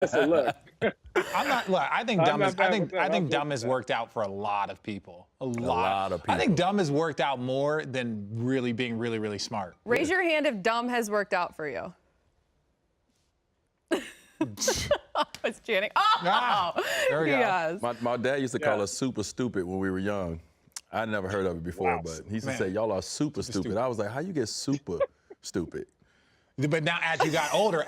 Listen, look. I'm not. Look, I think I'm dumb not is. bad I with think. that. I I'm think good dumb with has that. worked out for a lot of people. A lot of I think people. dumb has worked out more than really being really, really smart. Raise your hand if dumb has worked out for you. It's Channing. Oh, there we go. yes. My dad used to call Yeah. us super stupid when we were young. I never heard of it before, Wow. but he used to Man. say, y'all are super stupid. I was like, how you get super stupid? But now, as you got older,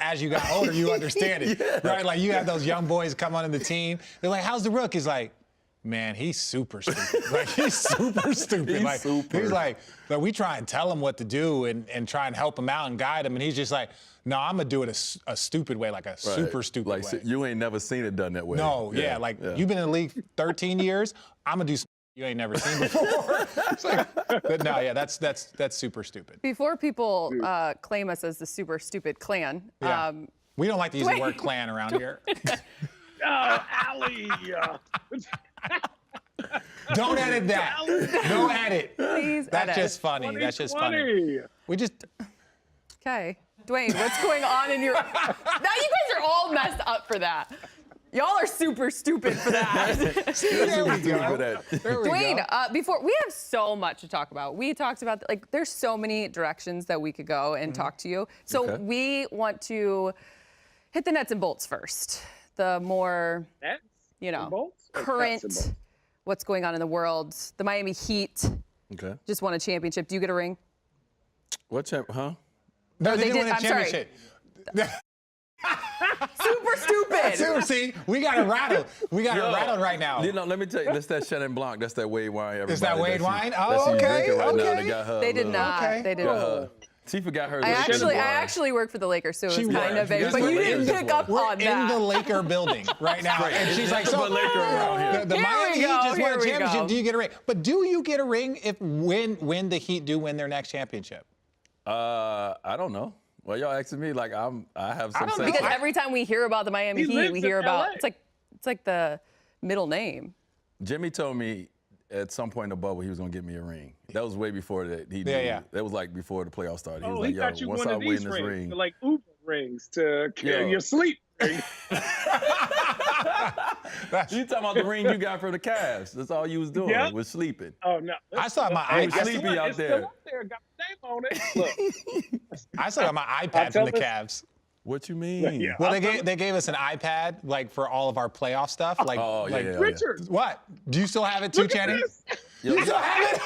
you understand it, right? Like you have those young boys come onto the team. They're like, "How's the rook?" He's like, "Man, he's super stupid. Like he's super stupid. He's like super. he's like, we try and tell him what to do and try and help him out and guide him, and he's just like, no, I'm gonna do it a stupid way, like a super stupid like, way. You ain't never seen it done that way. No, yeah, like you've been in the league 13 years. I'm gonna do something you ain't never seen before. It's like, but no, yeah, that's super stupid. Before people claim us as the super stupid clan, Yeah. We don't like to use the word clan around here. Oh, Allie. Don't edit that. No edit. please That's edit. just funny. That's just funny. 2020. We just. Okay. Dwayne, what's going on in your... Now you guys are all messed up for that. Y'all are super stupid for that. There we go. There we Dwayne, go. before we have so much to talk about. We talked about like there's so many directions that we could go and talk to you. So Okay. we want to hit the nuts and bolts first. The more Nets you know and bolts? Or nuts and current, bolts? what's going on in the world. The Miami Heat Okay. just won a championship. Do you get a ring? What huh? No, they didn't did- win a I'm sorry. championship. Super stupid. See, we got it rattled. We got it rattled right now. You know, let me tell you, that's that Chenin Blanc. That's that Wade wine. Everybody. Is that Wade wine? That's Oh, you okay, drinking right now. okay. They got her. They did not. Okay. They did Got not. her. She forgot her. I Chenin Blanc. actually work for the Lakers, so it She was kind worked. of Yes, but we're you Lakers didn't as pick well. up We're on in that. the Laker building right now, and she's like, Nothing "So but Laker around here." the Here Miami we Heat go, just here won a we championship. go. Do you get a ring? But do you get a ring when the Heat do win their next championship? I don't know. Well, y'all asking me like I have some don't sense. Because every time we hear about the Miami He Heat, lives we in hear about LA. it's like the middle name. Jimmy told me at some point in the bubble he was gonna get me a ring. That was way before that. He knew. Yeah. That was like before the playoffs started. He Oh, was he like, got yo, you once one I of win these this rings, ring. like Uber rings to Yo. your sleep ring. You talking about the ring you got for the Cavs? That's all you was doing Yep. was sleeping. Oh no! I saw my Hey, I sleepy still- out it's still there. up there. Got my name on it. Look, I still got my iPad from the tell Cavs. What you mean? Yeah. Well, they gave us an iPad like for all of our playoff stuff. Like, Oh, yeah, like yeah. Richard. What? Do you still have it too, Look at Channing? this. Yo, You still have it?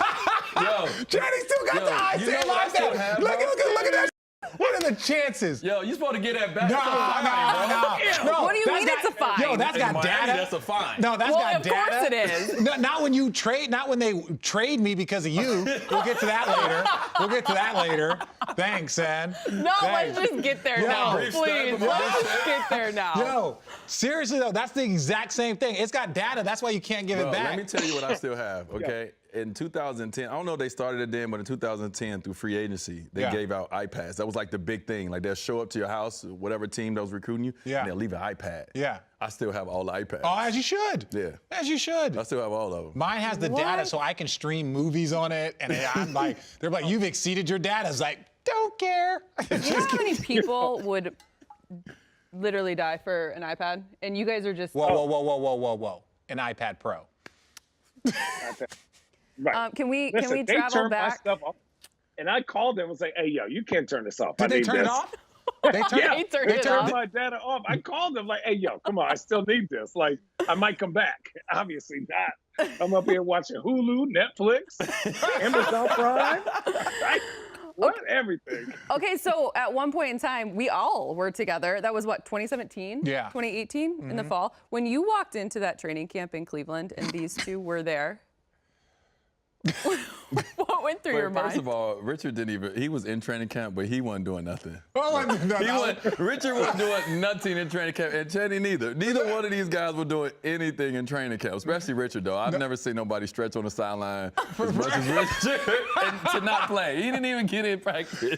yo, Channing still got Yo, the iPad. you know what I still have, Look bro? at that. What are the chances? yo, you supposed to get that back. No, That's a fine, bro. no. What do you that's mean it's a fine? Yo, that's In got Miami, data. That's a fine. No, that's Well, got of data. course it is. No, not when you trade. Not when they trade me because of you. We'll get to that later. Thanks, San. No, Thanks. let's just get there Yo. now, Brief please. step, Let's brief just get there now. Yo, seriously though, that's the exact same thing. It's got data. That's why you can't give Bro, it back. let me tell you what I still have, okay? In 2010, I don't know if they started it then, but in 2010, through free agency, they Yeah. gave out iPads. That was like the big thing. Like they'll show up to your house, whatever team that was recruiting you, Yeah. and they'll leave an iPad. Yeah. I still have all the iPads. Oh, as you should. Yeah. As you should. I still have all of them. Mine has the data, so I can stream movies on it, and I'm like, they're like, you've exceeded your data. It's like, don't care. You know how many people would literally die for an iPad? And you guys are just Whoa. An iPad Pro. Right. can we Listen, they travel turned my back? stuff off, and I called them and say, "Hey, yo, you can't turn this off." Did I they need turn it this. off? They turned Yeah, They turned they it turned off. my data off. I called them like, "Hey, yo, come on, I still need this. Like, I might come back." Obviously not. I'm up here watching Hulu, Netflix, Amazon Prime, right? What everything? Okay, so at one point in time, we all were together. That was what, 2017? Yeah. 2018 in the fall. When you walked into that training camp in Cleveland and these two were there, what went through your First mind? of all, Richard didn't even, he was in training camp, but he wasn't doing nothing. Oh, Richard wasn't doing nothing in training camp, and Channing neither. Neither one of these guys were doing anything in training camp, especially Richard, though. I've never seen nobody stretch on the sideline as much as Richard and to not play. He didn't even get in practice.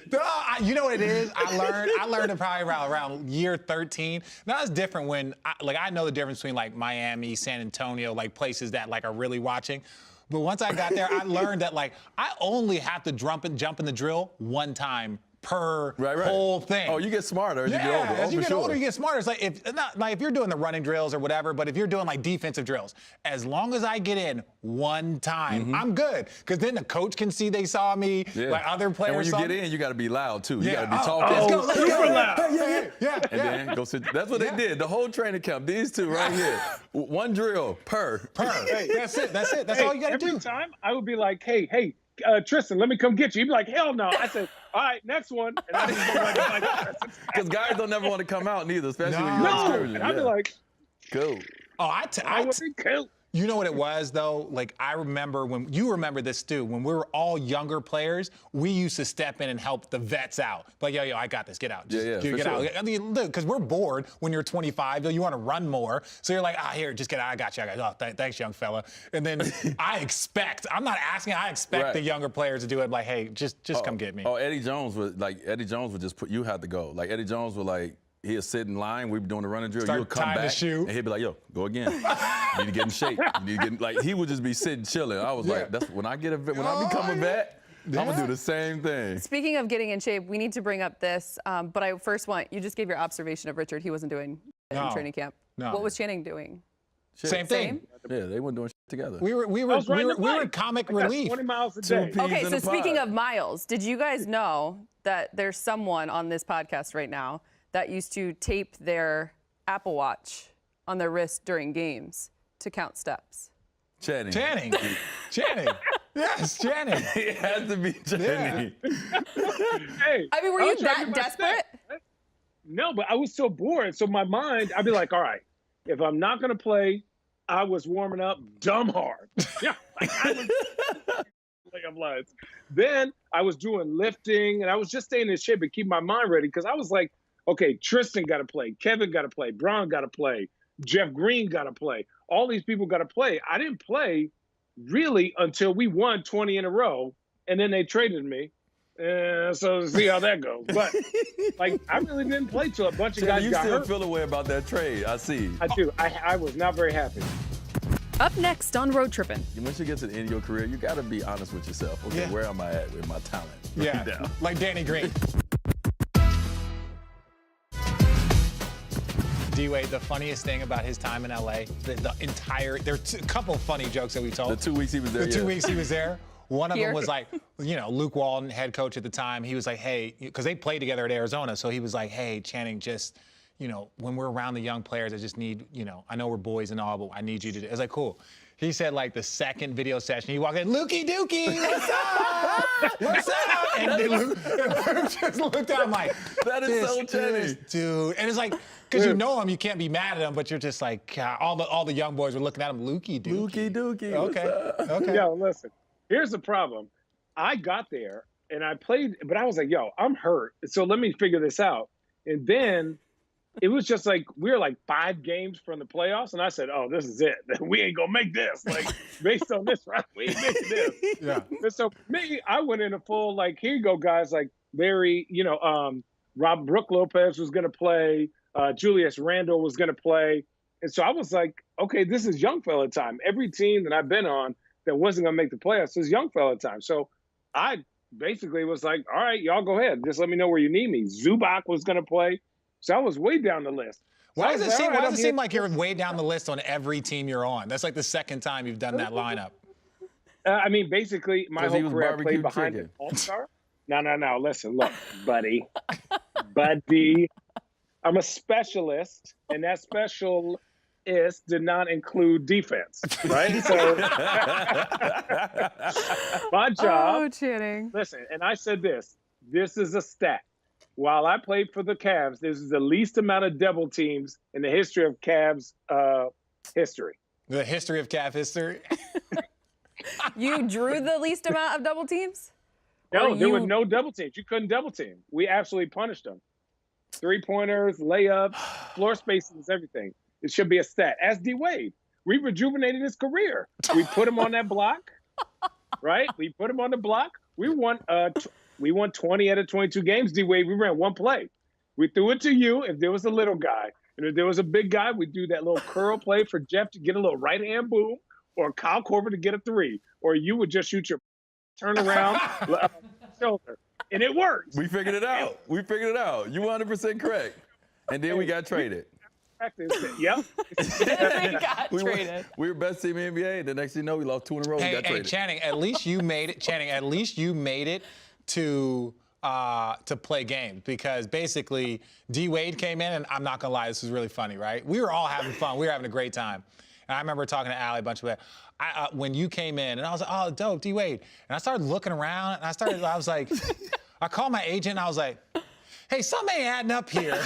You know what it is? I learned it probably around year 13. Now it's different when, I know the difference between like Miami, San Antonio, like places that like are really watching. But once I got there, I learned that like I only have to jump in the drill one time per Right. whole thing. Oh, you get smarter as you get older. As you get sure. older, you get smarter. It's like if you're doing the running drills or whatever, but if you're doing like defensive drills, as long as I get in one time, I'm good. Because then the coach can see they saw me, like other players. And when you saw get me. in, you got to be loud too. You Yeah. got to be talking. Let's go. super loud. Yeah. And then go sit. That's what they did. The whole training camp. These two right here. One drill per. Hey, that's it. That's all you got to do. Every time I would be like, hey, Tristan, let me come get you. He'd be like, hell no. I said, all right, next one. And I didn't go like Because guys don't never want to come out neither, especially when you're no. scrimmaging. And I'd be like, cool. Oh, I would be cool. You know what it was though? Like I remember when you remember this too. When we were all younger players, we used to step in and help the vets out. Like yo, I got this. Get out. Just get out. I mean, look, because we're bored when you're 25. You want to run more, so you're like, here, just get out. I got you. Oh, thanks, young fella. And then I'm not asking. I expect the younger players to do it. Like, hey, just come get me. Oh, Eddie Jones would just put you had to go. Like Eddie Jones would like. He'll sit in line. We'd be doing the running drill. You'll come back, and he'd be like, "Yo, go again. You need to get in shape. You need to get like." He would just be sitting chilling. I was like, "That's when I become a vet, I'm gonna do the same thing." Speaking of getting in shape, we need to bring up this. But I first want you just gave your observation of Richard. He wasn't doing it in training camp. No. What was Channing doing? Same thing. Yeah, they weren't doing shit together. We were comic relief. 20 miles a day. Okay, so speaking of miles, did you guys know that there's someone on this podcast right now that used to tape their Apple Watch on their wrist during games to count steps? Channing. Yes, Channing. It had to be Channing. Hey, I mean, were you was that tracking my desperate? steps. No, but I was so bored. So my mind, I'd be like, all right, if I'm not going to play, I was warming up dumb hard. Yeah, like I was like I'm lying. Then I was doing lifting, and I was just staying in shape and keep my mind ready because I was like, okay, Tristan got to play, Kevin got to play, Bron got to play, Jeff Green got to play. All these people got to play. I didn't play really until we won 20 in a row, and then they traded me. So see how that goes. But like, I really didn't play till a bunch of guys you got still hurt. feel a way about that trade. I see. I do. I was not very happy. Up next on Road Trippin'. Once you get to the end of your career, you got to be honest with yourself. Okay, where am I at with my talent? Yeah, Right now. like Danny Green. D-Wade, the funniest thing about his time in LA, there's a couple of funny jokes that we told. The 2 weeks he was there. The 2 weeks he was there. One of Here. them was like, Luke Walton, head coach at the time, he was like, hey, because they played together at Arizona, so he was like, hey, Channing, just, when we're around the young players, I just need, I know we're boys and all, but I need you to do. I was like, cool. He said, like, the second video session, he walked in, Lukey Dookie, what's up? What's up? And Luke just looked at him like, That is so Channing. Dude. And it's like, because you know him, you can't be mad at him, but you're just like, God, all the young boys were looking at him, Lukey Dookie. Lukey Dookie. Okay. Yo, listen, here's the problem. I got there and I played, but I was like, yo, I'm hurt. So let me figure this out. And then it was just like, we were like 5 games from the playoffs. And I said, oh, this is it. We ain't going to make this. Like, based on this, right? We ain't making this. Yeah. And so for me, I went in a full, like, here you go, guys. Like, very, Brooke Lopez was going to play. Julius Randle was going to play. And so I was like, okay, this is young fella time. Every team that I've been on that wasn't going to make the playoffs is young fella time. So I basically was like, all right, y'all go ahead. Just let me know where you need me. Zubac was going to play. So I was way down the list. So Why does it seem like like you're way down the list on every team you're on? That's like the second time you've done that lineup. I mean, basically, my whole career I played behind an all-star. No. Listen, look, buddy. I'm a specialist, and that specialist did not include defense, right? So my job. Oh, Channing. Listen, and I said this is a stat. While I played for the Cavs, this is the least amount of double teams in the history of Cavs history. The history of Cav history? You drew the least amount of double teams? No, there were no double teams. You couldn't double team. We absolutely punished them. 3-pointers, layups, floor spacing is everything. It should be a stat. As D-Wade, we rejuvenated his career. We put him on that block, right? We put him on the block. We won 20 out of 22 games, D-Wade. We ran one play. We threw it to you if there was a little guy. And if there was a big guy, we'd do that little curl play for Jeff to get a little right-hand boom, or Kyle Korver to get a 3. Or you would just shoot your turn around shoulder. and it worked. We figured it out. We figured it out. You 100% correct. And then we got traded. Yep. They got traded. We were best team in the NBA. The next thing you know, we lost 2 in a row. We got traded. Channing, at least you made it. Channing, at least you made it to play games, because basically D Wade came in, and I'm not gonna lie, this was really funny, right? We were all having fun. We were having a great time. And I remember talking to Allie a bunch of it. When you came in, and I was like, oh, dope, D Wade. And I started looking around, and I was like, I called my agent, and I was like, hey, something ain't adding up here.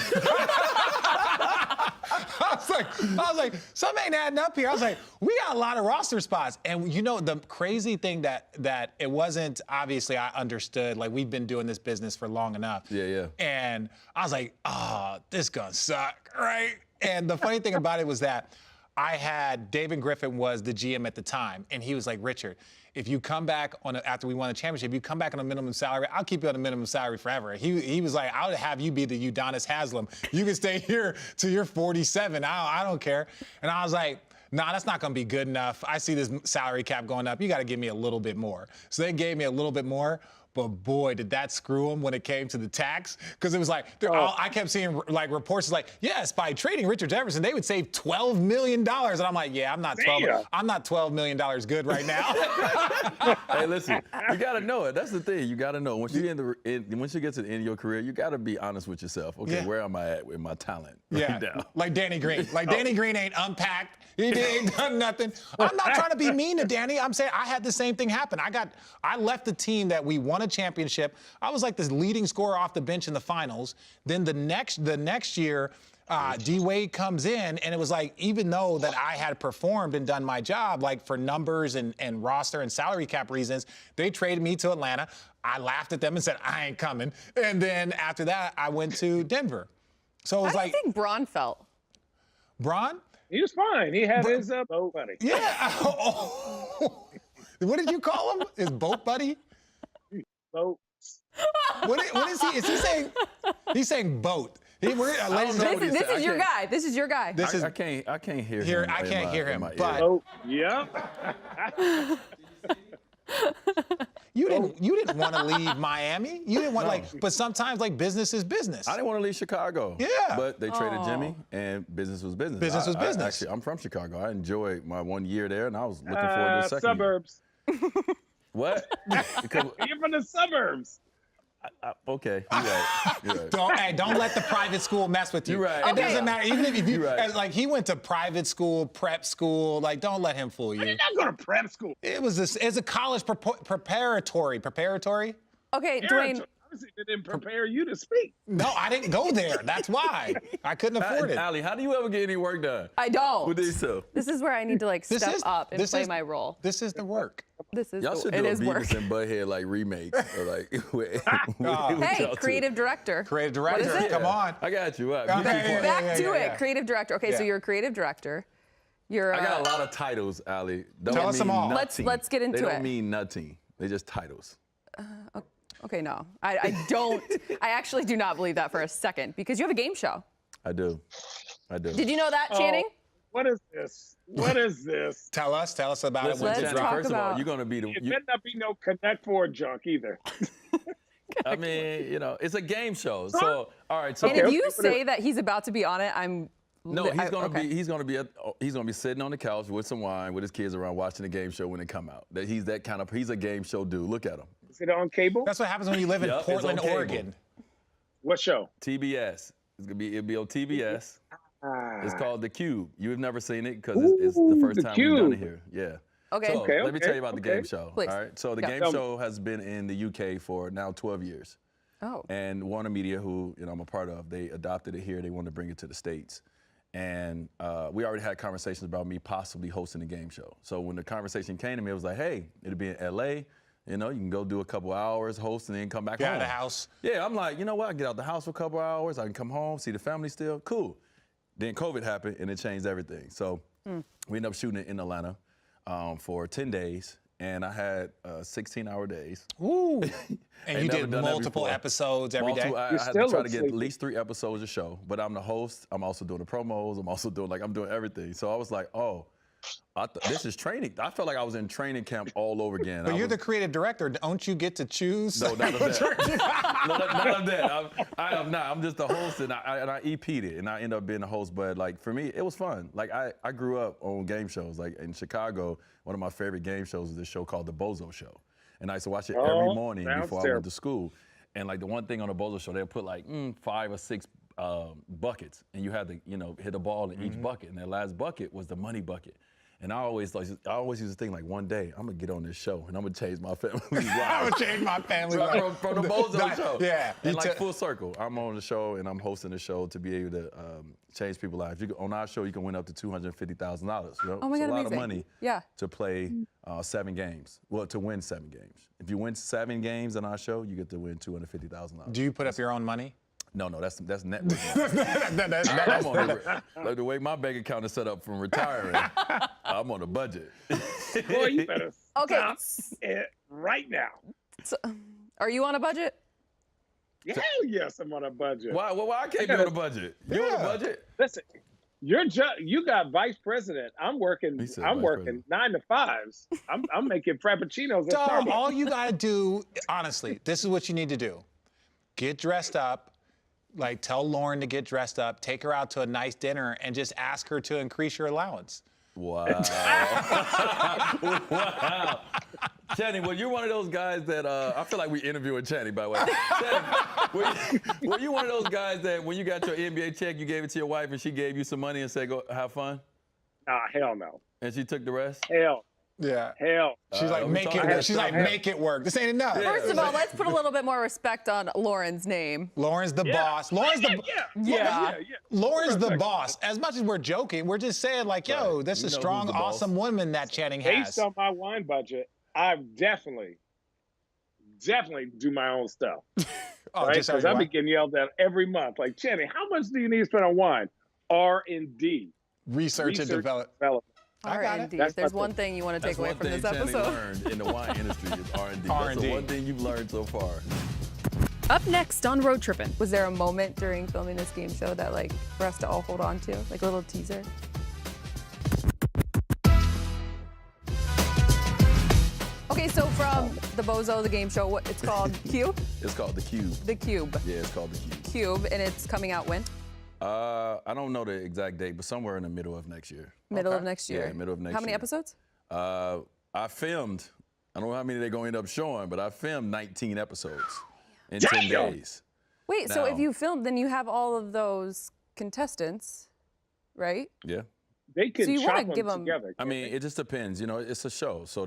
I was like, something ain't adding up here. I was like, we got a lot of roster spots. And you know, the crazy thing that it wasn't, obviously I understood, like, we've been doing this business for long enough. Yeah. And I was like, oh, this gonna suck, right? And the funny thing about it was that I had, David Griffin was the GM at the time, and he was like, Richard, if you come back after we won the championship, if you come back on a minimum salary, I'll keep you on a minimum salary forever. He was like, I'll have you be the Udonis Haslem. You can stay here till you're 47. I don't care. And I was like, nah, that's not going to be good enough. I see this salary cap going up. You got to give me a little bit more. So they gave me a little bit more. But boy, did that screw them when it came to the tax. Because it was like, I kept seeing like reports like, yes, by trading Richard Jefferson, they would save $12 million. And I'm like, yeah, I'm not $12 million good right now. Hey, listen, you got to know it. That's the thing. You got to know. Once you get to the end of your career, you got to be honest with yourself. Okay, where am I at with my talent right now? Like Danny Green. Like Danny Green ain't unpacked. He ain't done nothing. I'm not trying to be mean to Danny. I'm saying I had the same thing happen. I left the team that we won a championship. I was like this leading scorer off the bench in the finals. Then the next year, D Wade comes in, and it was like, even though that I had performed and done my job, like for numbers and roster and salary cap reasons, they traded me to Atlanta. I laughed at them and said, I ain't coming. And then after that, I went to Denver. So it was How do you think Bron felt? Bron? He was fine. He had his boat buddy. Yeah. What did you call him? His boat buddy? Boat. What is he? Is he saying? He's saying boat. This is your guy. This is your guy. I can't hear him. I can't hear him. But you didn't want to leave Miami. You didn't want but sometimes like business is business. I didn't want to leave Chicago. Yeah. But they traded Jimmy, and business was business. Business was business. Actually, I'm from Chicago. I enjoyed my 1 year there, and I was looking forward to the second suburbs. Year. What? You're from the suburbs. Okay, you're right. Don't let the private school mess with you. You're right. It doesn't matter. Even if you right. he went to private school, prep school. Like, don't let him fool you. I did not go to prep school. It's a college preparatory. Okay, Dwayne. It didn't prepare you to speak. No, I didn't go there. That's why. I couldn't afford it. Allie, how do you ever get any work done? I don't. With these two? This is where I need to step up and play my role. This is the work. Y'all should do a Beavis and Butthead remake. Hey, creative director. Creative director. What is it? Come on. I got you. Back to it. Creative director. Okay, so you're a creative director. I got a lot of titles, Allie. Tell us them all. Let's get into it. They don't mean nothing. They're just titles. Okay, no. I don't. I actually do not believe that for a second, because you have a game show. I do. Did you know that, Channing? What is this? What is this? Tell us about it. Let's talk first about. Of all, you're gonna be the. It better not be no Connect Four junk either. I mean, it's a game show. So all right. So and if you say that he's about to be on it, I'm. No, he's gonna be sitting on the couch with some wine with his kids around watching the game show when they come out. He's a game show dude. Look at him. Is it on cable? That's what happens when you live in Portland, Oregon. What show? TBS. It'll be on TBS. It's called The Cube. You've never seen it because it's the first time we've done it here. Yeah. Okay. So let me tell you about the game show. Please. All right. So the game show has been in the UK for now 12 years. Oh. And Warner Media, who I'm a part of, they adopted it here. They wanted to bring it to the States. And we already had conversations about me possibly hosting the game show. So when the conversation came to me, it was like, hey, it'll be in LA. You can go do a couple hours, host, and then come back home. Get out of the house. Yeah, I'm like, you know what? I get out the house for a couple hours. I can come home, see the family still. Cool. Then COVID happened, and it changed everything. So we ended up shooting it in Atlanta for 10 days, and I had 16-hour days. Ooh. And you did multiple episodes every day? I had to try to get at least 3 episodes a show. But I'm the host. I'm also doing the promos. I'm also doing, I'm doing everything. So I was like, oh, This is training. I felt like I was in training camp all over again. But you're the creative director. Don't you get to choose? No, none of that. None of that. I am not. I'm just the host, and I EP'd it, and I end up being the host. But like for me, it was fun. Like I grew up on game shows. Like in Chicago, one of my favorite game shows is this show called The Bozo Show, and I used to watch it every morning before I went to school. And like the one thing on The Bozo Show, they'll put like 5 or 6 buckets, and you had to hit a ball in each bucket, and that last bucket was the money bucket. And I always used to think like one day I'm gonna get on this show and I'm gonna change my family's life. I'm gonna change my family life from the Bozo Show. Yeah, and like full circle. I'm on the show and I'm hosting the show to be able to change people's lives. On our show, you can win up to $250,000. You know? Oh my God, it's a lot amazing. of money to play 7 games. Well, to win 7 games. If you win 7 games on our show, you get to win $250,000. Do you put up your own money? No, that's net. I'm on like the way my bank account is set up from retiring. I'm on a budget. Boy, you better Okay. stop it right now. So, are you on a budget? Hell yes, I'm on a budget. Why I can't be on a budget? You on a budget? Listen, you got vice president. I'm working 9 to 5s. I'm making frappuccinos at Dom, Starbucks. all you gotta do, honestly, this is what you need to do. Get dressed up. Like, tell Lauren to get dressed up, take her out to a nice dinner, and just ask her to increase your allowance. Wow. Wow. Channing, well, you're one of those guys that, I feel like we interviewing Channing, by the way. Channing, were you one of those guys that when you got your NBA check, you gave it to your wife and she gave you some money and said, go have fun? Hell no. And she took the rest? Hell. Yeah. Hell. She's like, make it work. She's like, make it work. This ain't enough. First of all, let's put a little bit more respect on Lauren's name. Lauren's the boss. Lauren's the Yeah. Lauren's the boss. As much as we're joking, we're just saying like, yo, this is a strong, awesome woman that Channing has. Based on my wine budget, I definitely do my own stuff. Right? Because I've been getting yelled at every month. Like, Channing, how much do you need to spend on wine? R&D. Research and development. R&D. If there's one thing you want to take away from this episode. Learned in the wine industry is R&D. That's the one thing you've learned so far. Up next on Road Trippin', was there a moment during filming this game show that like for us to all hold on to, like a little teaser? Okay, so from the Bozo, the game show, what it's called? Cube? It's called The Cube. The Cube. Yeah, it's called The Cube. Cube, and it's coming out when? I don't know the exact date, but somewhere in the middle of next year. Middle of next year. Yeah, middle of next year. How many episodes? I filmed, I don't know how many they're going to end up showing, but I filmed 19 episodes in 10 days. Wait, so if you filmed, then you have all of those contestants, right? Yeah. They can so you chop wanna them give them together. I mean, it just depends. You know, it's a show, so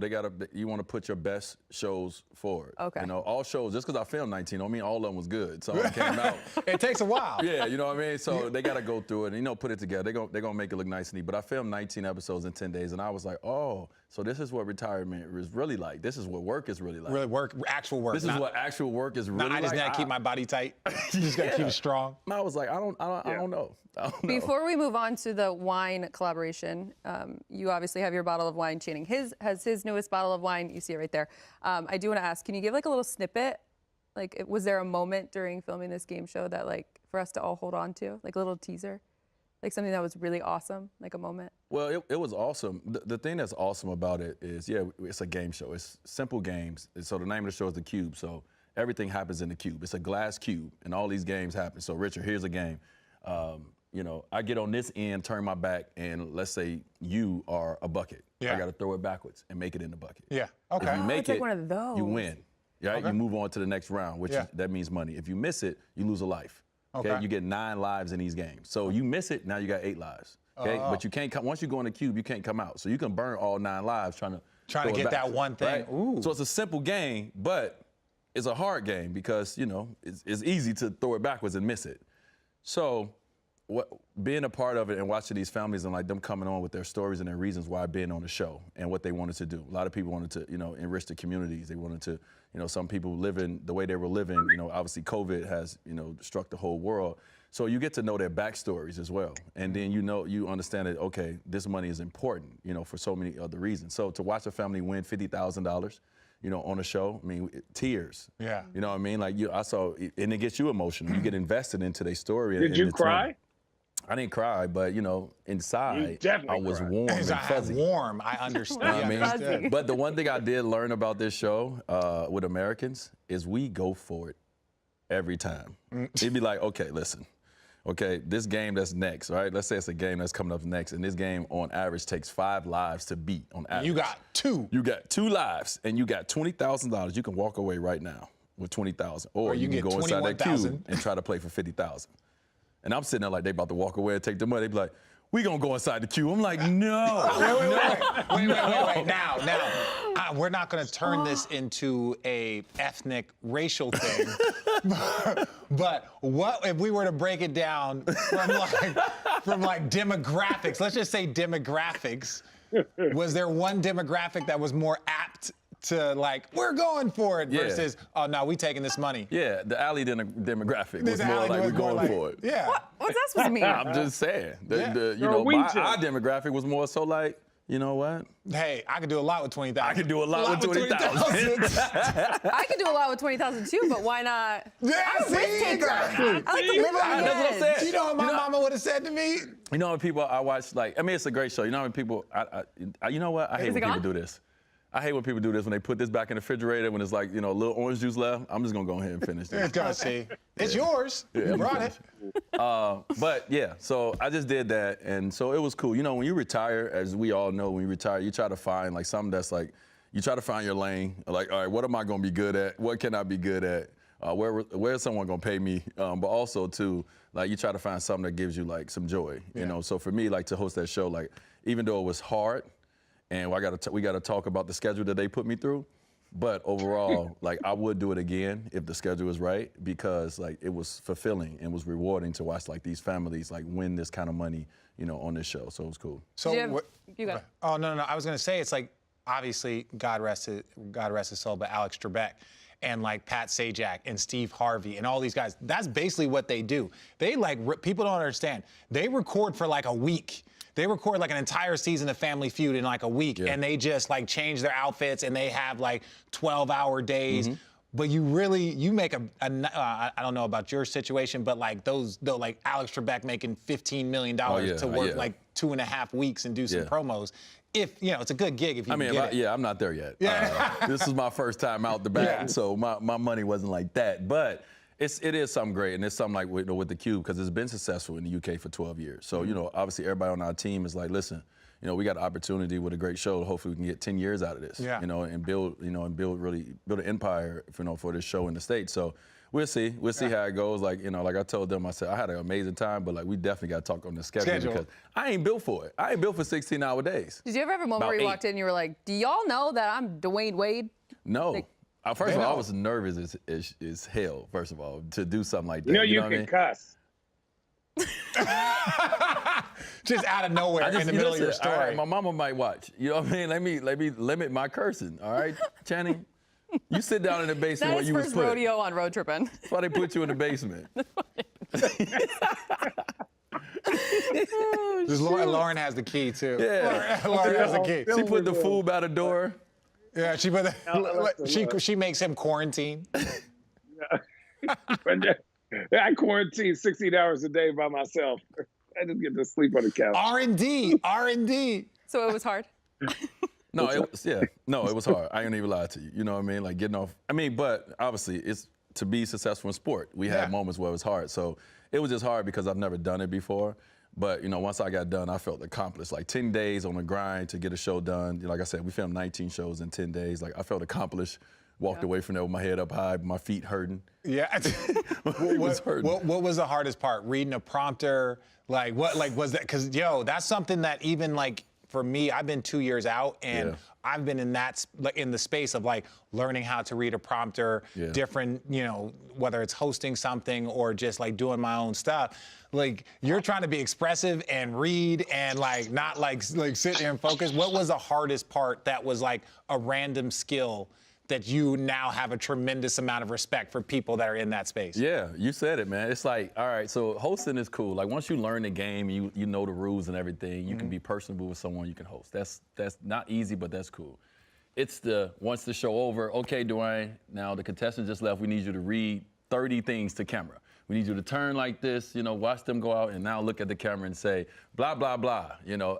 you want to put your best shows forward. Okay. You know, all shows. Just because I filmed 19, don't mean all of them was good. Some of them came out. It takes a while. Yeah, you know what I mean. So they got to go through it and put it together. They're gonna make it look nice and neat. But I filmed 19 episodes in 10 days, and I was like, oh, so this is what retirement is really like. This is what work is really like. Really work, actual work. This is what actual work is really like. I just gotta keep my body tight. You just gotta keep it strong. I was like, I don't know. Before we move on to the wine collaboration, you obviously have your bottle of wine. Channing has his newest bottle of wine. You see it right there. I do want to ask, can you give like a little snippet? Like, was there a moment during filming this game show that like for us to all hold on to, like a little teaser, like something that was really awesome, like a moment? Well, it was awesome. The thing that's awesome about it is, it's a game show. It's simple games. So the name of the show is The Cube. So everything happens in the cube. It's a glass cube, and all these games happen. So Richard, here's a game. I get on this end, turn my back, and let's say you are a bucket. Yeah. I got to throw it backwards and make it in the bucket. Yeah. Okay. If you make it's like it, one of those. you win. Right? Okay. You move on to the next round, which that means money. If you miss it, you lose a life. Okay. You get 9 lives in these games. So you miss it, now you got 8 lives. Okay. But you can't come once you go in the cube, you can't come out. So you can burn all 9 lives trying to get that one thing. Right? Ooh. So it's a simple game, but it's a hard game because it's easy to throw it backwards and miss it. So being a part of it and watching these families and like them coming on with their stories and their reasons why being on the show and what they wanted to do. A lot of people wanted to, enrich the communities. They wanted to, some people living the way they were living. Obviously COVID has, struck the whole world. So you get to know their backstories as well. And then you understand that, okay, this money is important, for so many other reasons. So to watch a family win $50,000, on a show, I mean, tears. Yeah. You know what I mean? Like I saw, and it gets you emotional. You get invested into their story. Did you cry? I didn't cry, but inside I was cried. warm and fuzzy. Warm, I understand. You know what I mean? But the one thing I did learn about this show with Americans is we go for it every time. It'd be like, okay, listen. Okay, this game that's next, right? Let's say it's a game that's coming up next, and this game on average takes 5 lives to beat on average. You got 2. You got 2 lives, and you got $20,000. You can walk away right now with $20,000, or you can go inside that cube and try to play for $50,000. And I'm sitting there like they about to walk away and take the money. They be like, we gonna go inside the queue. I'm like, no. Wait. Now, we're not gonna turn this into a ethnic, racial thing. But what if we were to break it down from like demographics? Let's just say demographics. Was there one demographic that was more apt to like, we're going for it versus, oh no, we taking this money? Yeah, the alley demographic was more like we're going for it. Yeah. What's that supposed to mean? I'm just saying. Our demographic was more so like, you know what? Hey, I could do a lot with 20,000. I could do a lot with 20,000. I could do a lot with 20,000 too, but why not? Yeah, I'm a risk taker. I like to live on the That's what I'm edge. saying. You know what my mama would have said to me? You know how many people I watch, like, I mean, it's a great show. You know how many people, you know what? I hate when people do this. I hate when people do this, when they put this back in the refrigerator, when it's like, a little orange juice left. I'm just going to go ahead and finish this. See, it's yours. You brought it. But yeah, so I just did that, and so it was cool. When you retire, as we all know, when you retire, you try to find like something that's like, you try to find your lane. Like, all right, what am I going to be good at? What can I be good at? Where's someone going to pay me? But also too, like you try to find something that gives you like some joy. You know, so for me, like to host that show, like even though it was hard, and we got to talk about the schedule that they put me through. But overall, like I would do it again if the schedule was right, because like it was fulfilling and was rewarding to watch like these families like win this kind of money, on this show. So it was cool. So you got it. Oh no, I was gonna say it's like obviously God rest his soul, but Alex Trebek and like Pat Sajak and Steve Harvey and all these guys. That's basically what they do. They people don't understand. They record for like a week. They record like an entire season of Family Feud in like a week, and they just like change their outfits, and they have like 12-hour days. But you make I don't know about your situation, but like like Alex Trebek making $15 million to work like 2.5 weeks and do some promos. If it's a good gig if you I'm not there yet. This is my first time out the back, so my money wasn't like that. But it is something great, and it's something like with the Cube, because it's been successful in the UK for 12 years. So obviously everybody on our team is like, listen, we got an opportunity with a great show. Hopefully we can get 10 years out of this. And build an empire, for this show in the States. So we'll see how it goes. Like like I told them, I said I had an amazing time, but like we definitely got to talk on the schedule because I ain't built for it. I ain't built for 16-hour days. Did you ever have a moment where you walked in and you were like, do y'all know that I'm Dwayne Wade? No. First of all, I was nervous as hell, first of all, to do something like that. You know can cuss. Just out of nowhere in the middle of your story. All right, my mama might watch. You know what I mean? Let me limit my cursing, all right, Channing? You sit down in the basement where you was put. That is first rodeo on Road Trippin'. That's why they put you in the basement. Lauren has the key, too. Yeah. Lauren has the key. She put the food by the door. Yeah, she makes him quarantine. I quarantine 16 hours a day by myself. I just get to sleep on the couch. R&D. So it was hard? No, it was hard. I ain't even lie to you. You know what I mean? Like getting off. But obviously it's to be successful in sport. We had moments where it was hard. So it was just hard because I've never done it before. But, once I got done, I felt accomplished. Like 10 days on the grind to get a show done. Like I said, we filmed 19 shows in 10 days. Like I felt accomplished. Walked away from there with my head up high, my feet hurting. Yeah. It was hurting. What was the hardest part? Reading a prompter? Like what? Like was that? Because that's something that even like for me, I've been 2 years out and I've been in the space of like learning how to read a prompter, different, whether it's hosting something or just like doing my own stuff. Like you're trying to be expressive and read and like not like sit there and focus. What was the hardest part that was like a random skill that you now have a tremendous amount of respect for people that are in that space? Yeah, you said it, man. It's like, all right, so hosting is cool. Like once you learn the game, you know the rules and everything, you can be personable with someone, you can host. That's not easy, but that's cool. It's once the show over, okay, Dwayne, now the contestant just left, we need you to read 30 things to camera. we need you to turn like this, watch them go out and now look at the camera and say, blah, blah, blah.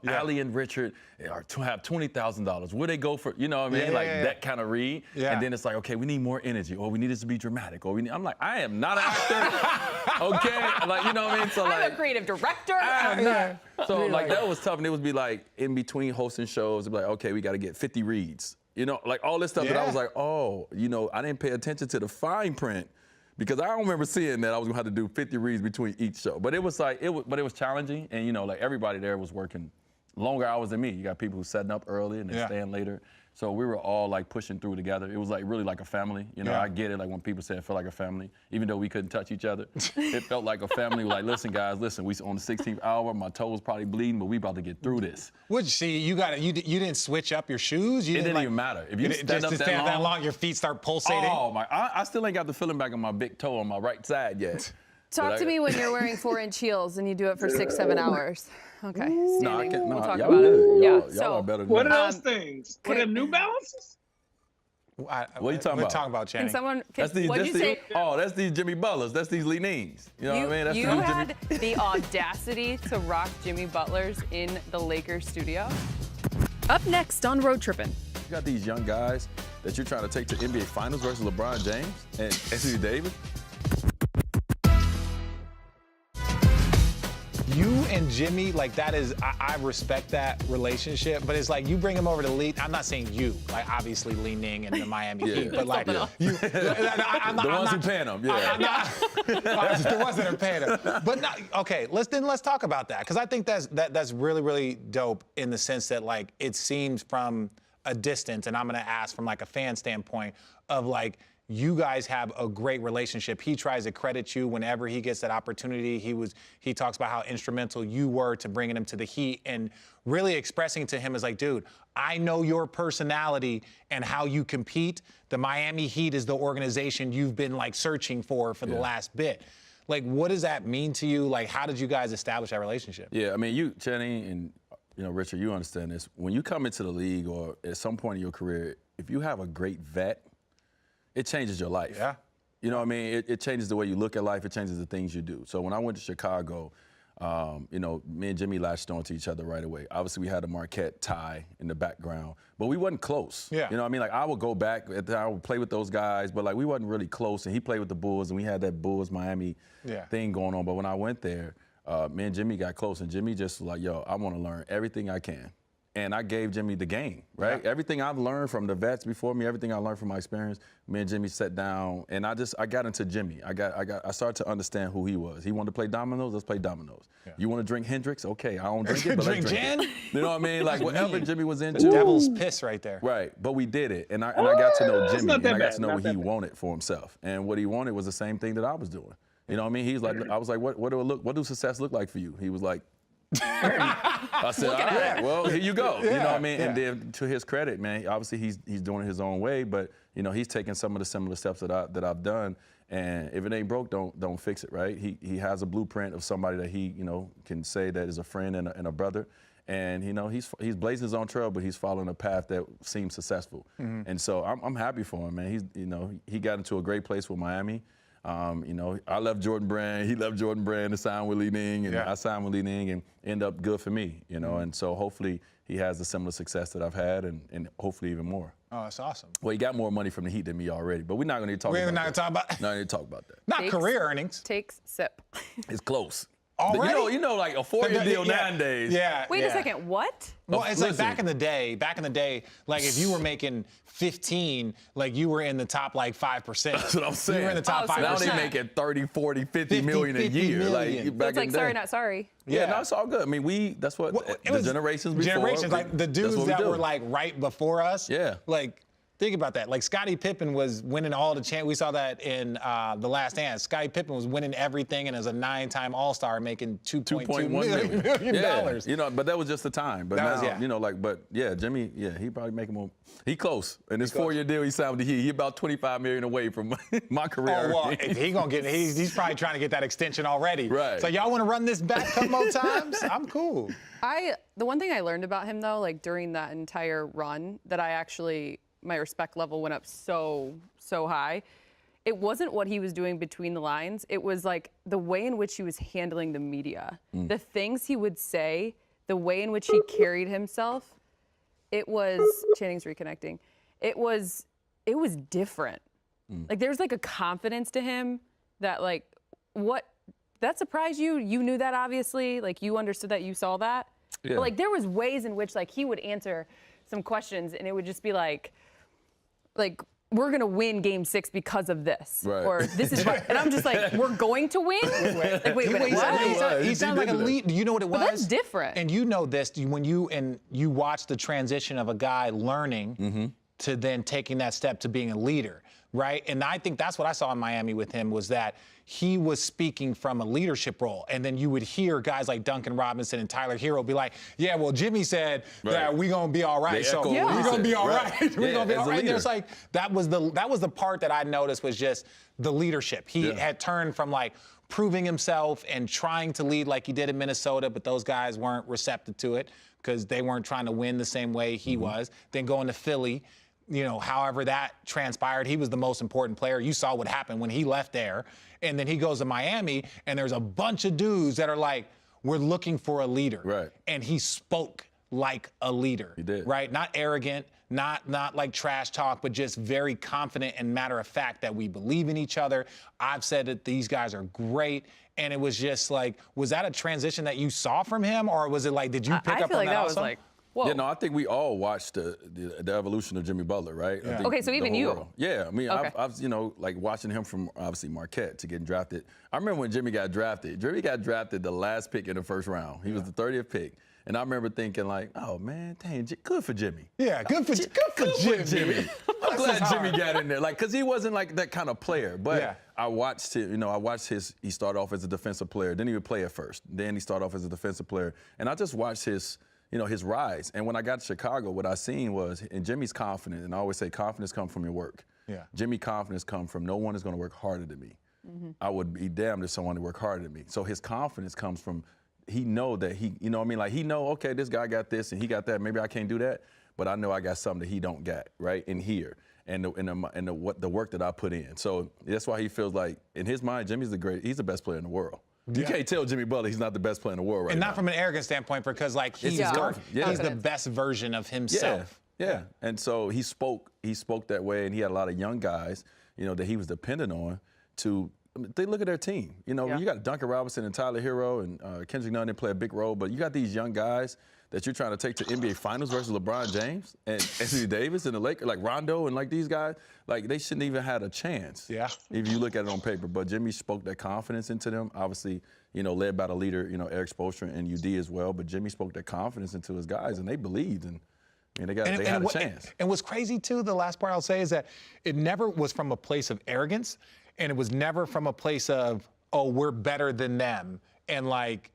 Allie and Richard have $20,000. Would they go for, that kind of read. Yeah. And then it's like, okay, we need more energy, or we need this to be dramatic, or I'm like, I am not an actor, okay? Like, you know what I mean? So I'm a creative director. I'm not. So like that was tough, and it would be like in between hosting shows, it'd be like, okay, we got to get 50 reads. Like all this stuff that I was like, oh, I didn't pay attention to the fine print because I don't remember seeing that I was gonna have to do 50 reads between each show. But it was like, it was challenging, and like everybody there was working longer hours than me. You got people who setting up early and then staying later. So we were all like pushing through together. It was like really like a family. I get it, like when people say it felt like a family, even though we couldn't touch each other. It felt like a family. Like, listen, guys, we on the 16th hour. My toes probably bleeding, but we about to get through this. Would you see? You didn't switch up your shoes. It didn't even matter. If you stand up that long, your feet start pulsating. Oh my! I still ain't got the feeling back on my big toe on my right side yet. Talk to me when you're wearing 4-inch heels and you do it for 6-7 hours. Okay. No, I can't. No, we'll talk y'all about good. it. Y'all are better than What me. are those things? What are New Balances? What are you talking We're about? talking about, Channing. What'd you say? Oh, that's these Jimmy Butlers. That's these Lee Nings. You know what I mean? That's You these had the audacity to rock Jimmy Butlers in the Lakers studio. Up next on Road Trippin'. You got these young guys that you're trying to take to NBA Finals versus LeBron James and Anthony Davis. You and Jimmy, like that is, I respect that relationship, but it's like you bring him over to Lee. I'm not saying you, like obviously Lee Ning and the Miami Heat, but like you, The ones who paying them, the ones that are paying him. But not, okay, let's talk about that because I think that's really, really dope in the sense that like it seems from a distance, and I'm gonna ask from like a fan standpoint of like, you guys have a great relationship. He tries to credit you whenever he gets that opportunity. He talks about how instrumental you were to bringing him to the Heat and really expressing to him as like, dude, I know your personality and how you compete. The Miami Heat is the organization you've been like searching for the last bit. Like, what does that mean to you? Like, how did you guys establish that relationship? Yeah, I mean, you, Channing, and Richard, you understand this. When you come into the league or at some point in your career, if you have a great vet, it changes your life. Yeah. You know what I mean? It changes the way you look at life. It changes the things you do. So when I went to Chicago, me and Jimmy latched on to each other right away. Obviously, we had a Marquette tie in the background, but we wasn't close. Yeah. You know what I mean? Like, I would go back, I would play with those guys, but like we wasn't really close. And he played with the Bulls, and we had that Bulls-Miami thing going on. But when I went there, me and Jimmy got close, and Jimmy just was like, yo, I want to learn everything I can. And I gave Jimmy the game, right? Yeah. Everything I've learned from the vets before me, everything I learned from my experience, me and Jimmy sat down, and I got into Jimmy. I started to understand who he was. He wanted to play dominoes, let's play dominoes. Yeah. You want to drink Hendrix? Okay, I don't drink it, but let's drink it. You know what I mean? Like whatever Jimmy was into. The devil's piss right there. Right, but we did it, and I got to know Jimmy, and I got to know what he wanted for himself. And what he wanted was the same thing that I was doing. You know what I mean? He's like, I was like, what do success look like for you? He was like, I said, all right, well, here you go. You know what I mean? And then to his credit, man, obviously he's doing it his own way, but he's taking some of the similar steps that I've done. And if it ain't broke, don't fix it, right? He has a blueprint of somebody that he can say that is a friend and a brother. And he's blazing his own trail, but he's following a path that seems successful. Mm-hmm. And so I'm happy for him, man. He got into a great place with Miami. I left Jordan Brand. He left Jordan Brand to sign with Lee Ning, and I signed with Lee Ning, and end up good for me, And so hopefully he has the similar success that I've had, and hopefully even more. Oh, that's awesome. Well, he got more money from the Heat than me already, but we're not going to talk about that. We're not going to talk about that. No, I need to talk about that. Not career earnings. Takes sip. It's close. Already? Like a 4-year deal nowadays. Yeah. Wait a second, what? Well, it's like back in the day, like if you were making 15, like you were in the top like 5%. That's what I'm saying. You were in the top 5%. Now they making 30, 40, 50 million a year. Million. Like back It's like in the sorry, day. not sorry. Yeah, no, it's all good. I mean, that's what the generations before. Generations, like the dudes that were like right before us. Yeah. Like, think about that. Like Scottie Pippen was winning all the we saw that in The Last Dance. Scottie Pippen was winning everything and as a 9-time All-Star making $2.1 million. But that was just the time. But now, Jimmy, he probably making more. He close. And this 4-year deal he signed with the Heat, he about $25 million away from my career. Oh, well, he's probably trying to get that extension already. Right. So y'all want to run this back a couple more times? I'm cool. The one thing I learned about him though, like during that entire run, that my respect level went up so high, it wasn't what he was doing between the lines. It was like the way in which he was handling the media, the things he would say, the way in which he carried himself. It was Channing's reconnecting. It was different. Like there's like a confidence to him that like that surprised you? You knew that obviously, like you understood that, you saw that. Yeah. But like there was ways in which like he would answer some questions and it would just be like we're gonna win Game 6 because of this, right. Or this is what, and I'm just like, we're going to win. Like wait, what? He sounded like a lead. You know what it was? But that's different. And you know this when you watch the transition of a guy learning to then taking that step to being a leader, right? And I think that's what I saw in Miami with him was that he was speaking from a leadership role. And then you would hear guys like Duncan Robinson and Tyler Hero be like, yeah, well, Jimmy said that we're going to be all right. So we're going to be all right. We're going to be all right. There's like, that was the part that I noticed was just the leadership. He had turned from like proving himself and trying to lead like he did in Minnesota, but those guys weren't receptive to it because they weren't trying to win the same way he was. Then going to Philly, however that transpired, he was the most important player. You saw what happened when he left there. And then he goes to Miami, and there's a bunch of dudes that are like, we're looking for a leader. Right. And he spoke like a leader. He did. Right? Not arrogant, not like trash talk, but just very confident and matter of fact that we believe in each other. I've said that these guys are great. And it was just like, was that a transition that you saw from him? Or was it like, did you pick up on that also? Was like, whoa. Yeah, no, I think we all watched the evolution of Jimmy Butler, right? Yeah. Okay, so even you. World. Yeah, I mean, okay. I've like watching him from obviously Marquette to getting drafted. I remember when Jimmy got drafted. Jimmy got drafted the last pick in the first round. He was the 30th pick. And I remember thinking like, oh man, dang, good for Jimmy. Yeah, good for Jimmy. I'm glad Jimmy got in there, like, cause he wasn't like that kind of player. But I watched him, he started off as a defensive player. Then he would play at first. Then he started off as a defensive player. And I just watched his rise. And when I got to Chicago, what I seen was, and Jimmy's confident, and I always say confidence comes from your work. Yeah. Jimmy confidence comes from no one is going to work harder than me. I would be damned if someone would work harder than me. So his confidence comes from, he know that he, like he know, okay, this guy got this and he got that. Maybe I can't do that, but I know I got something that he don't got, right, in here. And the work that I put in. So that's why he feels like, in his mind, he's the best player in the world. You can't tell Jimmy Butler he's not the best player in the world right now. And not from an arrogant standpoint, because like he's the best version of himself. Yeah. And so he spoke that way, and he had a lot of young guys, that he was dependent on to. They look at their team. You got Duncan Robinson and Tyler Hero and Kendrick Nunn didn't play a big role, but you got these young guys that you're trying to take to NBA Finals versus LeBron James and Anthony Davis and the Lakers, like Rondo and like these guys, like they shouldn't even had a chance. Yeah. If you look at it on paper, but Jimmy spoke that confidence into them. Obviously, led by the leader, Eric Spoelstra and UD as well. But Jimmy spoke that confidence into his guys, and they believed, and they had a chance. And what's crazy too, the last part I'll say is that it never was from a place of arrogance, and it was never from a place of, oh, we're better than them, and like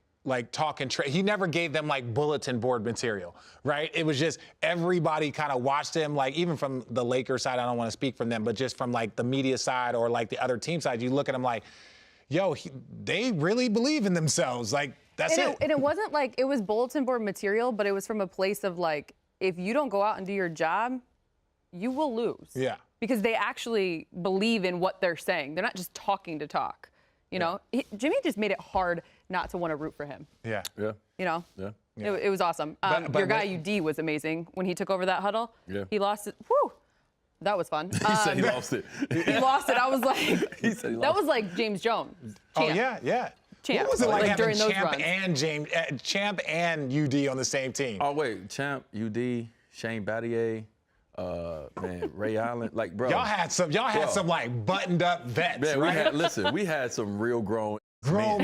talking he never gave them like bulletin board material, right? It was just everybody kind of watched him, like even from the Lakers side, I don't want to speak from them, but just from like the media side or like the other team side, you look at him like, yo, they really believe in themselves. Like, that's it. And it wasn't like it was bulletin board material, but it was from a place of like, if you don't go out and do your job, you will lose. Yeah. Because they actually believe in what they're saying. They're not just talking to talk. Jimmy just made it hard not to want to root for him. Yeah. Yeah. Yeah. It was awesome. But your guy UD was amazing when he took over that huddle. Yeah. He lost it. Whew. That was fun. He said he lost it. He lost it. I was like, he said he lost that was like James Jones. Champ. Oh yeah. Champ. What was it like having during those Champ and UD on the same team? Oh wait, Champ, UD, Shane Battier. Ray Allen, like, bro. Y'all had some like buttoned up vets, man, right? We had some real grown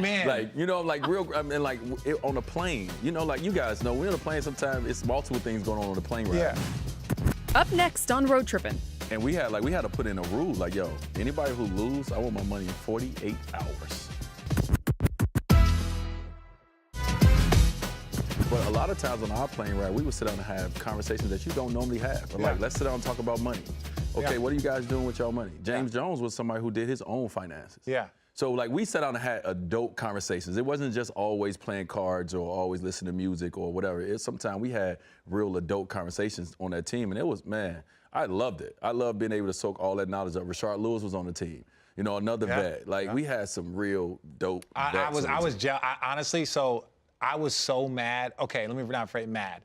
men. Like, like real, I mean, like on a plane, like you guys know, we're on a plane sometimes, it's multiple things going on the plane ride. Yeah. Up next on Road Trippin'. And we had to put in a rule, like, yo, anybody who lose, I want my money in 48 hours. But a lot of times on our plane ride, we would sit down and have conversations that you don't normally have. But like, let's sit down and talk about money. Okay, what are you guys doing with y'all money? James Jones was somebody who did his own finances. Yeah. So like we sat down and had adult conversations. It wasn't just always playing cards or always listening to music or whatever. Sometimes we had real adult conversations on that team, and it was, man, I loved it. I loved being able to soak all that knowledge up. Rashard Lewis was on the team. You know, another vet. Like we had some real dope vets. Honestly, so I was so mad. Okay, let me not phrase mad.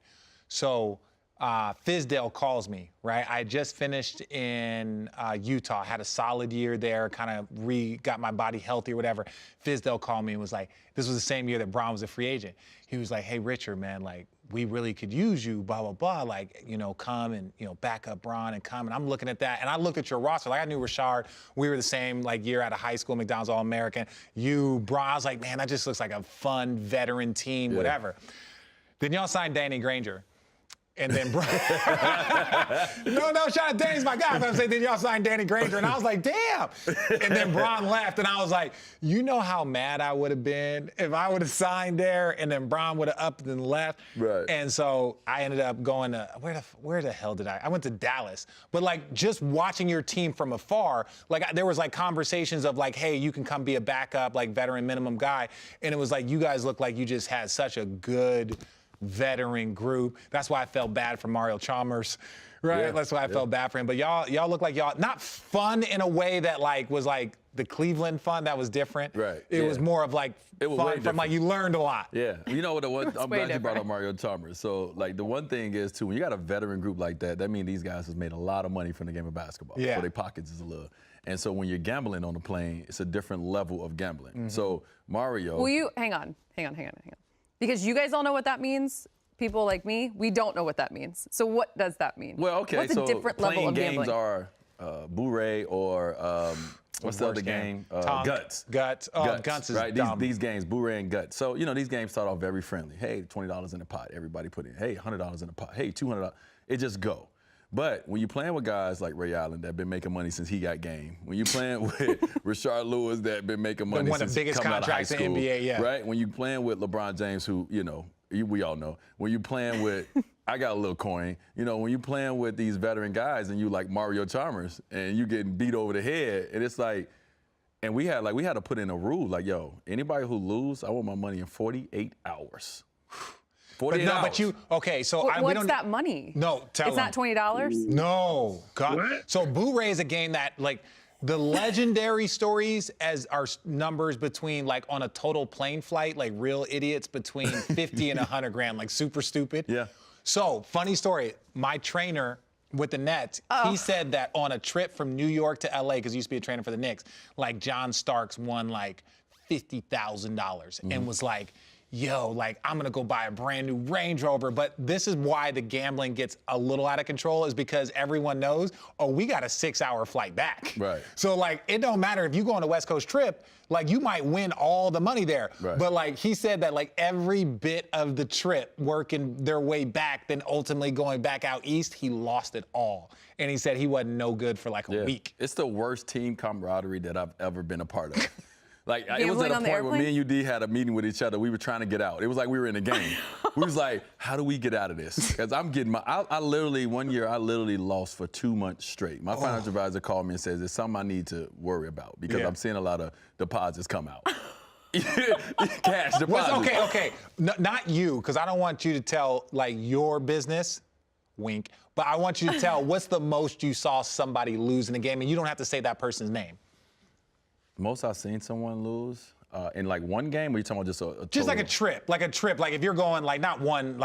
So Fizdale calls me, right? I just finished in Utah, had a solid year there, kind of got my body healthy or whatever. Fizdale called me and was like, this was the same year that Bron was a free agent. He was like, hey, Richard, man, like, we really could use you, blah, blah, blah. Like, you know, come and, you know, back up Bron and come. And I'm looking at that. And I looked at your roster. Like, I knew Rashard. We were the same, like, year out of high school, McDonald's All-American. You, Bron, I was like, man, that just looks like a fun veteran team, whatever. Then y'all signed Danny Granger. And then Bron, no, shout out Danny's my guy. But I'm saying, then y'all signed Danny Granger, and I was like, damn. And then Bron left, and I was like, you know how mad I would have been if I would have signed there, and then Bron would have upped and left. Right. And so I ended up going to where the hell did I went to Dallas. But like just watching your team from afar, like there was like conversations of like, hey, you can come be a backup, like veteran minimum guy, and it was like you guys looked like you just had such a good veteran group. That's why I felt bad for Mario Chalmers, right? Yeah, That's why I felt bad for him. But y'all look like y'all not fun in a way that like was like the Cleveland fun. That was different. Right. It was more of like fun from like you learned a lot. Yeah. You know what? I'm glad you brought different. up Mario Chalmers. So like the one thing is too, when you got a veteran group like that, that means these guys has made a lot of money from the game of basketball. Yeah. So their pockets is a little. And so when you're gambling on the plane, it's a different level of gambling. So Mario. Will you hang on. Because you guys all know what that means. People like me, we don't know what that means. So what does that mean? Well, okay, What's so a different level of playing games gambling? are Boo-Ray or what's the other game? Guts. Guts. Oh, Guts is right? dumb. These games, Boo-Ray and Guts. So, you know, these games start off very friendly. Hey, $20 in the pot. Everybody put in. Hey, $100 in the pot. Hey, $200. It just go. But when you're playing with guys like Ray Allen that have been making money since he got game, when you're playing with Rashard Lewis that been making money one of since the biggest coming out of high contracts in school, NBA, yeah. right? When you're playing with LeBron James, who, you know, we all know. When you're playing with, I got a little coin, you know, when you're playing with these veteran guys and you like Mario Chalmers and you getting beat over the head, and it's like, and we had to put in a rule like, yo, anybody who lose, I want my money in 48 hours. 48 hours. But you, okay, so we don't. What's that money? No, tell It's not them. $20? No, God. What? So Boo-Ray is a game that like the legendary stories as our numbers between like on a total plane flight, like real idiots between 50 and 100 grand, like super stupid. Yeah. So funny story, my trainer with the Nets, he said that on a trip from New York to LA, because he used to be a trainer for the Knicks, like John Starks won like $50,000 and was like, yo, like, I'm gonna go buy a brand new Range Rover. But this is why the gambling gets a little out of control, is because everyone knows, oh, we got a 6-hour flight back. Right. So, like, it don't matter if you go on a West Coast trip, like, you might win all the money there. Right. But, like, he said that, like, every bit of the trip working their way back, then ultimately going back out east, he lost it all. And he said he wasn't no good for, like, a week. It's the worst team camaraderie that I've ever been a part of. Like, it was Gambling at a on the point where me airplane? and UD had a meeting with each other. We were trying to get out. It was like we were in a game. We was like, how do we get out of this? Because I'm getting one year, I literally lost for 2 months straight. My financial advisor called me and says, it's something I need to worry about because I'm seeing a lot of deposits come out. Cash deposits. Okay. Not you, because I don't want you to tell, like, your business, wink, but I want you to tell what's the most you saw somebody lose in a game, and you don't have to say that person's name. Most I've seen someone lose in like one game, or you talking about just a total? Just like a trip. Like if you're going like not one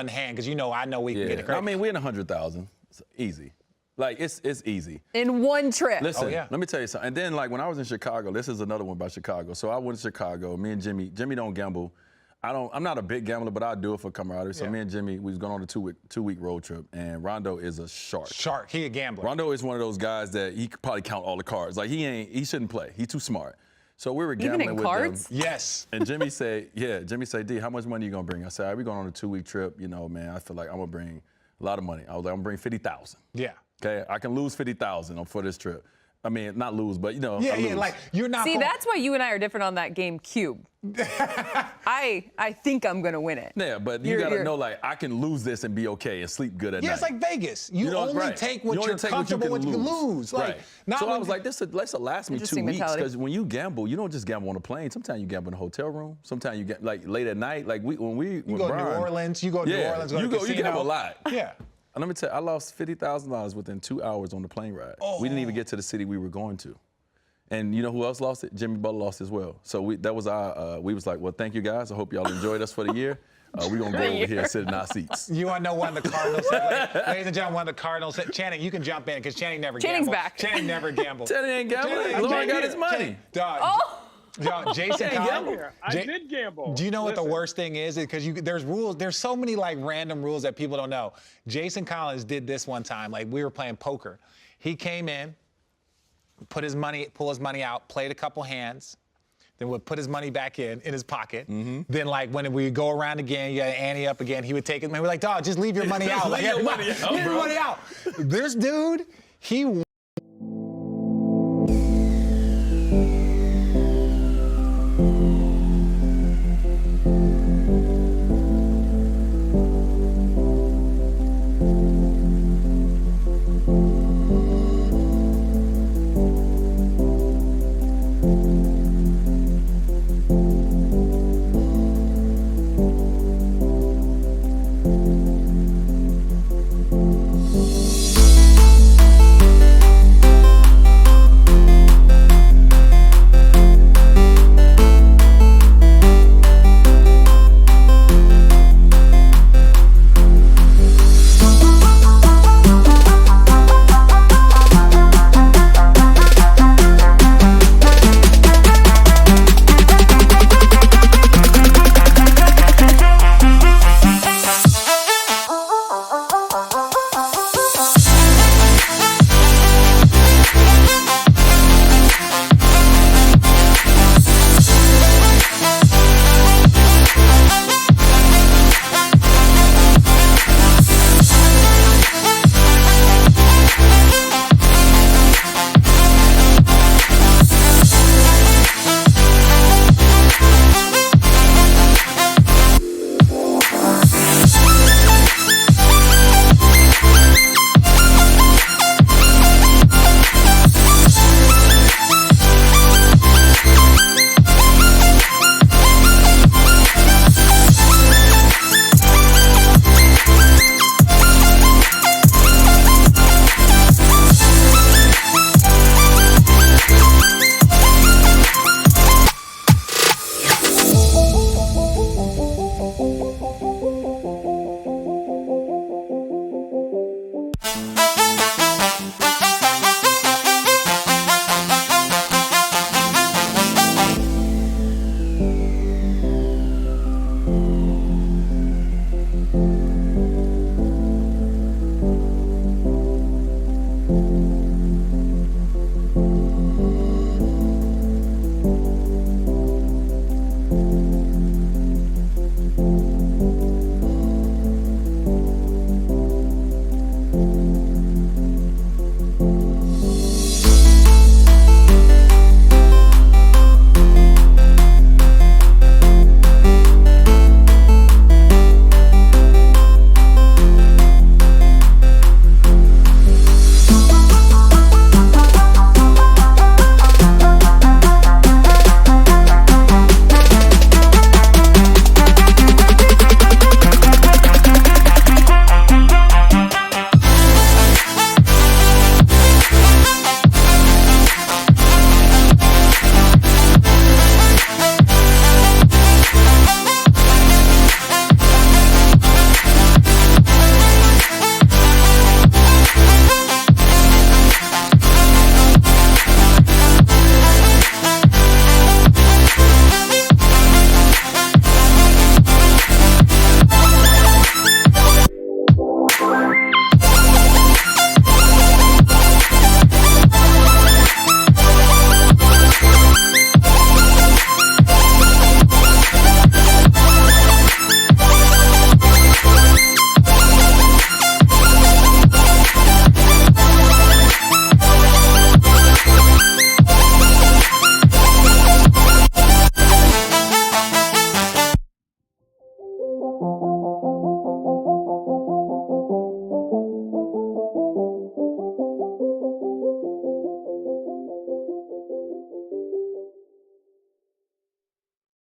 hand, because I know we can get it crazy. I mean, we're in 100,000. It's easy. Like it's easy. In one trip. Listen, let me tell you something. And then like when I was in Chicago, this is another one about Chicago. So I went to Chicago. Me and Jimmy don't gamble. I'm not a big gambler, but I do it for camaraderie. So me and Jimmy, we was going on a two-week road trip, and Rondo is a shark. He a gambler. Rondo is one of those guys that he could probably count all the cards. Like he shouldn't play. He's too smart. So we were gambling Even in with cards? them. Yes. And Jimmy said, D, how much money you gonna bring? I said, all right, we're going on a 2-week trip. You know, man, I feel like I'm gonna bring a lot of money. I was like, I'm gonna bring 50,000. Yeah. Okay, I can lose 50,000 for this trip. I mean, not lose, but you know. Yeah, lose. like you're not. See, that's why you and I are different on that game cube. I think I'm gonna win it. Yeah, but you gotta know, like, I can lose this and be okay and sleep good at night. Yeah, it's like Vegas. You only take what you're comfortable with. You can lose. Like, right. So I was like, this will last me 2 weeks, because when you gamble, you don't just gamble on a plane. Sometimes you gamble in a hotel room. Sometimes you get like late at night. Like when you go to New Orleans. You go to New Orleans. You gamble a lot. Yeah. And let me tell you, I lost $50,000 within 2 hours on the plane ride. Oh. We didn't even get to the city we were going to. And you know who else lost it? Jimmy Butler lost as well. So that was our, we was like, well, thank you guys. I hope y'all enjoyed us for the year. We're going to go over here and sit in our seats. You want to know one of the Cardinals said, ladies and gentlemen, one of the Cardinals said, Channing, you can jump in, because Channing never gambled. Channing's back. Channing never gambled. Channing ain't gambling. LeBron got his money. Jason Collins. I did gamble. Do you know what the worst thing is? Because there's rules. There's so many like random rules that people don't know. Jason Collins did this one time. Like, we were playing poker. He came in, pull his money out, played a couple hands, then would put his money back in his pocket. Mm-hmm. Then, like, when we go around again, you got to ante up again, he would take it. We're like, dog, just leave your money out. Leave your money out. Leave your money out. This dude, he